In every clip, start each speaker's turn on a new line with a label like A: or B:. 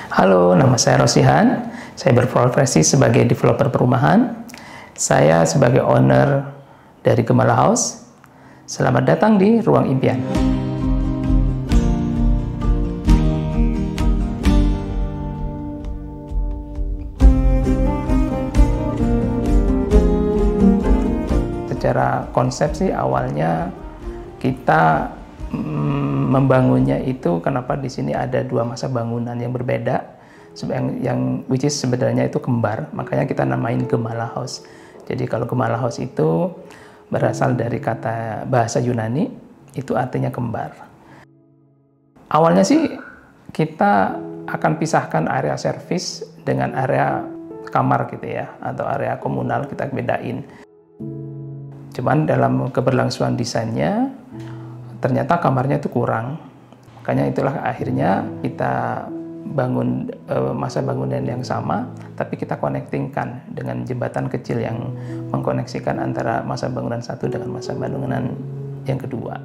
A: Halo, nama saya Rosihan. Saya berprofesi sebagai developer perumahan. Saya sebagai owner dari Gemala House. Selamat datang di Ruang Impian. Secara konsep sih awalnya kita membangunnya itu kenapa di sini ada dua masa bangunan yang berbeda, yang which is sebenarnya itu kembar, makanya kita namain Gemala House. Jadi kalau Gemala House itu berasal dari kata bahasa Yunani, itu artinya kembar. Awalnya sih kita akan pisahkan area servis dengan area kamar gitu ya, atau area komunal kita bedain. Cuman dalam keberlangsungan desainnya, ternyata kamarnya itu kurang. Makanya itulah akhirnya kita bangun masa bangunan yang sama, tapi kita connectingkan dengan jembatan kecil yang mengkoneksikan antara masa bangunan satu dengan masa bangunan yang kedua.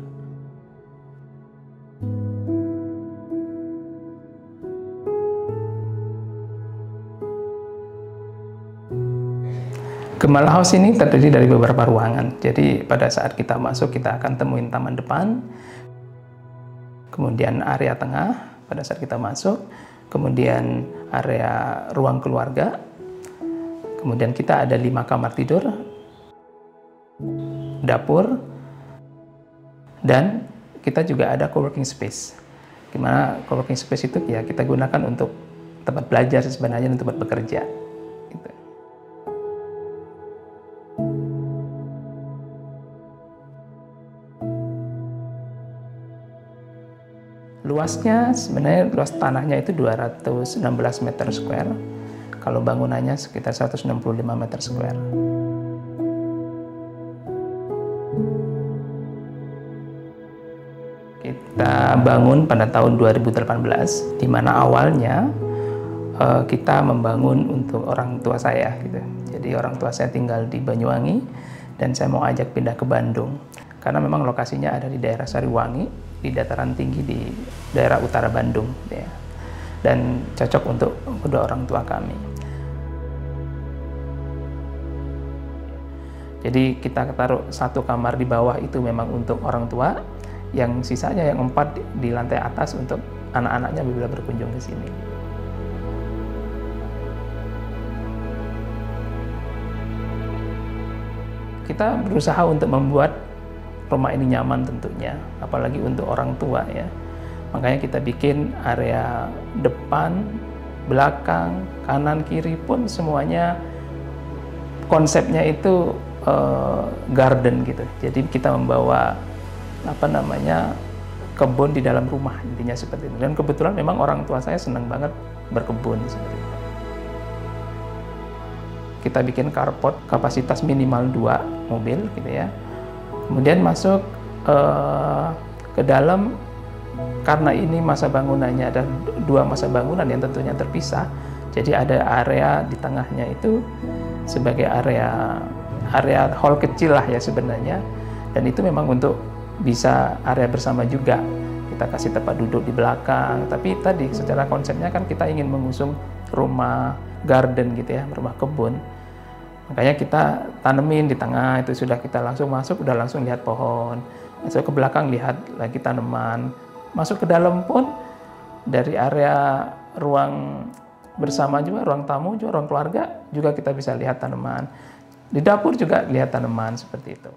A: Gemala House ini terdiri dari beberapa ruangan. Jadi pada saat kita masuk, kita akan temuin taman depan, kemudian area tengah pada saat kita masuk, kemudian area ruang keluarga, kemudian kita ada 5 kamar tidur, dapur, dan kita juga ada coworking space. Gimana coworking space itu ya kita gunakan untuk tempat belajar sebenarnya dan tempat bekerja. Gitu. Luasnya sebenarnya luas tanahnya itu 216 meter square. Kalau bangunannya sekitar 165 meter square. Kita bangun pada tahun 2018, di mana awalnya kita membangun untuk orang tua saya gitu. Jadi orang tua saya tinggal di Banyuwangi dan saya mau ajak pindah ke Bandung. Karena memang lokasinya ada di daerah Sariwangi, di dataran tinggi di daerah utara Bandung, ya. Dan cocok untuk kedua orang tua kami. Jadi kita taruh 1 kamar di bawah itu memang untuk orang tua, yang sisanya yang 4 di lantai atas untuk anak-anaknya bila berkunjung ke sini. Kita berusaha untuk membuat rumah ini nyaman tentunya, apalagi untuk orang tua ya. Makanya kita bikin area depan, belakang, kanan, kiri pun semuanya konsepnya itu garden gitu. Jadi kita membawa kebun di dalam rumah, intinya seperti itu. Dan kebetulan memang orang tua saya senang banget berkebun seperti itu. Kita bikin carport kapasitas minimal 2 mobil gitu ya. Kemudian masuk ke dalam, karena ini masa bangunannya ada 2 masa bangunan yang tentunya terpisah. Jadi ada area di tengahnya itu sebagai area hall kecil lah ya sebenarnya. Dan itu memang untuk bisa area bersama juga. Kita kasih tempat duduk di belakang. Tapi tadi secara konsepnya kan kita ingin mengusung rumah garden gitu ya, rumah kebun. Makanya kita tanemin di tengah, itu sudah kita langsung masuk, udah langsung lihat pohon. Masuk ke belakang, lihat lagi tanaman. Masuk ke dalam pun, dari area ruang bersama juga, ruang tamu juga, ruang keluarga, juga kita bisa lihat tanaman. Di dapur juga lihat tanaman, seperti itu.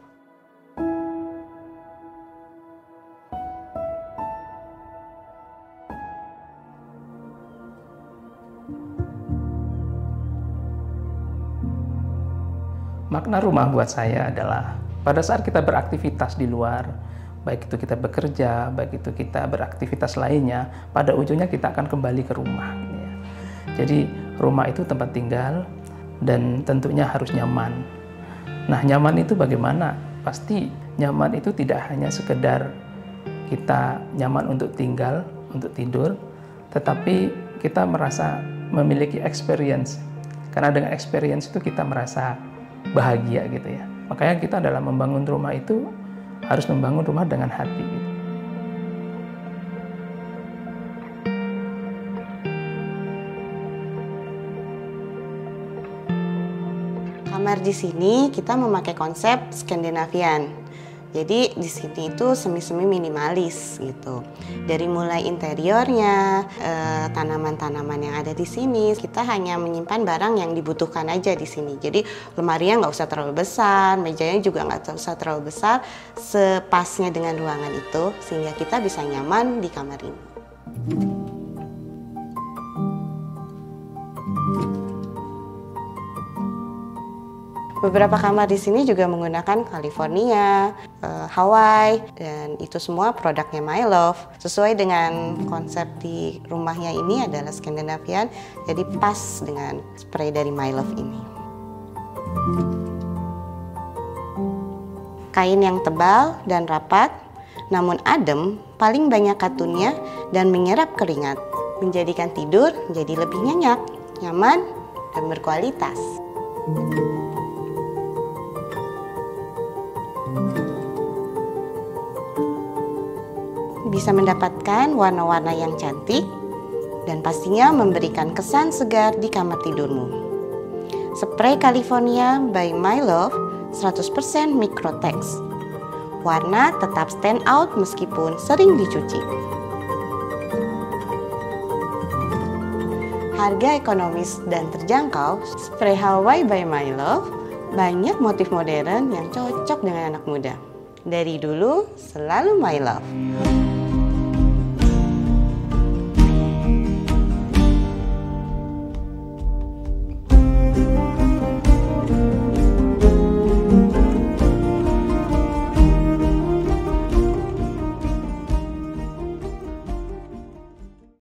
A: Makna rumah buat saya adalah pada saat kita beraktivitas di luar, baik itu kita bekerja, baik itu kita beraktivitas lainnya, pada ujungnya kita akan kembali ke rumah. Ya. Jadi rumah itu tempat tinggal dan tentunya harus nyaman. Nah, nyaman itu bagaimana? Pasti nyaman itu tidak hanya sekedar kita nyaman untuk tinggal, untuk tidur, tetapi kita merasa memiliki experience. Karena dengan experience itu kita merasa bahagia gitu ya. Makanya kita dalam membangun rumah itu harus membangun rumah dengan hati gitu.
B: Kamar di sini kita memakai konsep Skandinavian. Jadi di sini itu semi-semi minimalis gitu. Dari mulai interiornya, tanaman-tanaman yang ada di sini, kita hanya menyimpan barang yang dibutuhkan aja di sini. Jadi lemarinya nggak usah terlalu besar, mejanya juga nggak usah terlalu besar, sepasnya dengan ruangan itu, sehingga kita bisa nyaman di kamar ini. Beberapa kamar di sini juga menggunakan California, Hawaii, dan itu semua produknya My Love. Sesuai dengan konsep di rumahnya ini adalah Skandinavian, jadi pas dengan spray dari My Love ini. Kain yang tebal dan rapat, namun adem, paling banyak katunnya dan menyerap keringat, menjadikan tidur menjadi lebih nyenyak, nyaman, dan berkualitas. Bisa mendapatkan warna-warna yang cantik dan pastinya memberikan kesan segar di kamar tidurmu. Spray California by My Love 100% Microtex. Warna tetap stand out meskipun sering dicuci. Harga ekonomis dan terjangkau, spray Hawaii by My Love banyak motif modern yang cocok dengan anak muda. Dari dulu, selalu My Love.